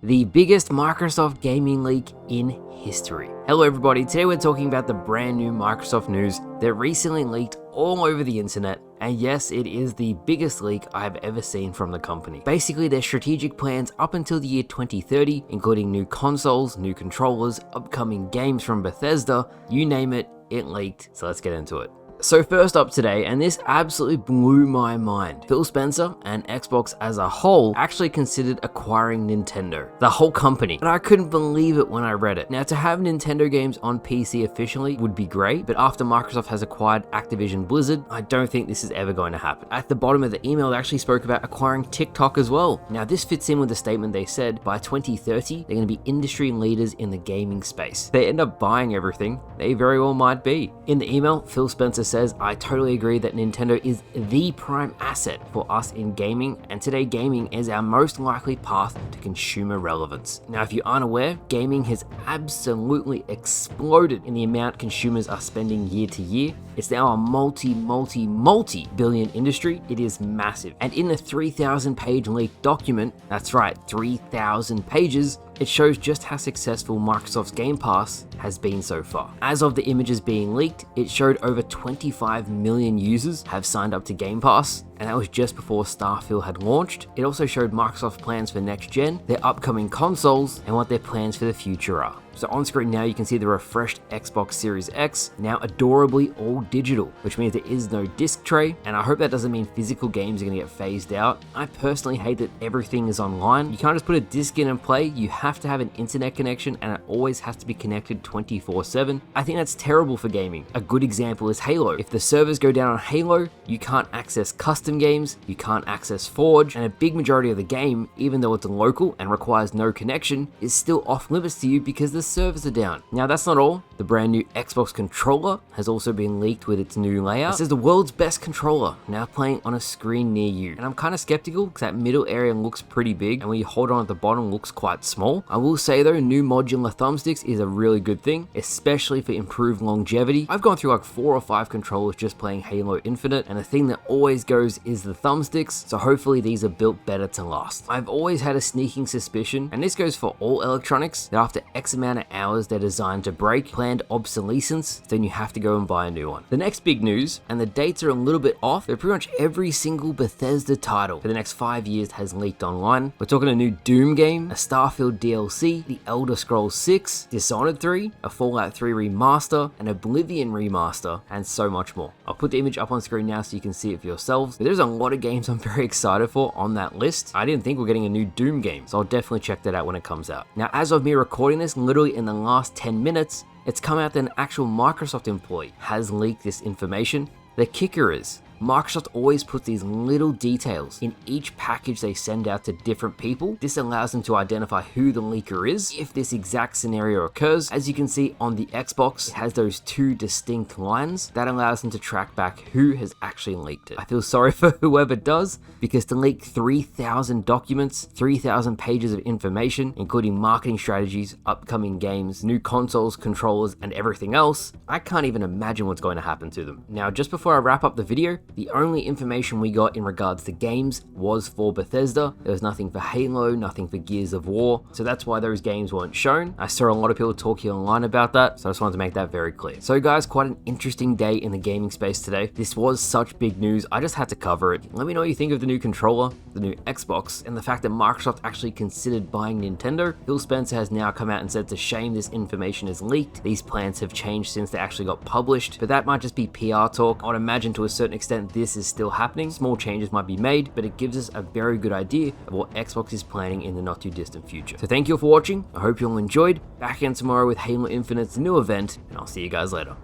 the biggest Microsoft gaming leak in history. Hello everybody, today we're talking about the brand new Microsoft news that recently leaked all over the internet, and yes, it is the biggest leak I've ever seen from the company. Basically, their strategic plans up until the year 2030, including new consoles, new controllers, upcoming games from Bethesda, you name it, it leaked, so let's get into it. So first up today, and this absolutely blew my mind, Phil Spencer and Xbox as a whole actually considered acquiring Nintendo, the whole company, and I couldn't believe it when I read it. Now, to have Nintendo games on PC officially would be great, but after Microsoft has acquired Activision Blizzard, I don't think this is ever going to happen. At the bottom of the email, they actually spoke about acquiring TikTok as well. Now, this fits in with the statement they said by 2030, they're going to be industry leaders in the gaming space. If they end up buying everything, they very well might be. In the email, Phil Spencer says, I totally agree that Nintendo is the prime asset for us in gaming, and today gaming is our most likely path to consumer relevance. Now, if you aren't aware, gaming has absolutely exploded in the amount consumers are spending year to year. It's now a multi-billion industry. It is massive. And in the 3,000 page leaked document, that's right, 3,000 pages, it shows just how successful Microsoft's Game Pass has been so far. As of the images being leaked, it showed over 25 million users have signed up to Game Pass, and that was just before Starfield had launched. It also showed Microsoft's plans for next gen, their upcoming consoles, and what their plans for the future are. So on screen now you can see the refreshed Xbox Series X, now adorably all digital, which means there is no disc tray, and I hope that doesn't mean physical games are going to get phased out. I personally hate that everything is online. You can't just put a disc in and play, you have to have an internet connection, and it always has to be connected 24/7. I think that's terrible for gaming. A good example is Halo. If the servers go down on Halo, you can't access custom games, you can't access Forge, and a big majority of the game, even though it's local and requires no connection, is still off limits to you because the servers are down. Now that's not all. The brand new Xbox controller has also been leaked with its new layout. It says the world's best controller, now playing on a screen near you. And I'm kind of skeptical because that middle area looks pretty big, and when you hold on at the bottom looks quite small. I will say though, new modular thumbsticks is a really good thing, especially for improved longevity. I've gone through like 4 or 5 controllers just playing Halo Infinite, and the thing that always goes is the thumbsticks, so hopefully these are built better to last. I've always had a sneaking suspicion, and this goes for all electronics, that after X amount of hours they're designed to break, planned obsolescence, then you have to go and buy a new one. The next big news, and the dates are a little bit off, but pretty much every single Bethesda title for the next 5 years has leaked online. We're talking a new Doom game, a Starfield DLC, the Elder Scrolls 6, Dishonored 3, a Fallout 3 remaster, an Oblivion remaster, and so much more. I'll put the image up on screen now so you can see it for yourselves, but there's a lot of games I'm very excited for on that list. I didn't think we're getting a new Doom game, so I'll definitely check that out when it comes out. Now, as of me recording this, literally in the last 10 minutes, it's come out that an actual Microsoft employee has leaked this information. The kicker is, Microsoft always puts these little details in each package they send out to different people. This allows them to identify who the leaker is if this exact scenario occurs. As you can see on the Xbox, it has those 2 distinct lines that allows them to track back who has actually leaked it. I feel sorry for whoever does, because to leak 3,000 documents, 3,000 pages of information, including marketing strategies, upcoming games, new consoles, controllers, and everything else, I can't even imagine what's going to happen to them. Now, just before I wrap up the video, the only information we got in regards to games was for Bethesda. There was nothing for Halo, nothing for Gears of War, so that's why those games weren't shown. I saw a lot of people talking online about that, so I just wanted to make that very clear. So guys, quite an interesting day in the gaming space today. This was such big news, I just had to cover it. Let me know what you think of the new controller, the new Xbox, and the fact that Microsoft actually considered buying Nintendo. Phil Spencer has now come out and said it's a shame this information is leaked. These plans have changed since they actually got published, but that might just be PR talk. I would imagine to a certain extent this is still happening. Small changes might be made, but it gives us a very good idea of what Xbox is planning in the not too distant future. So thank you all for watching. I hope you all enjoyed. Back again tomorrow with Halo Infinite's new event, and I'll see you guys later.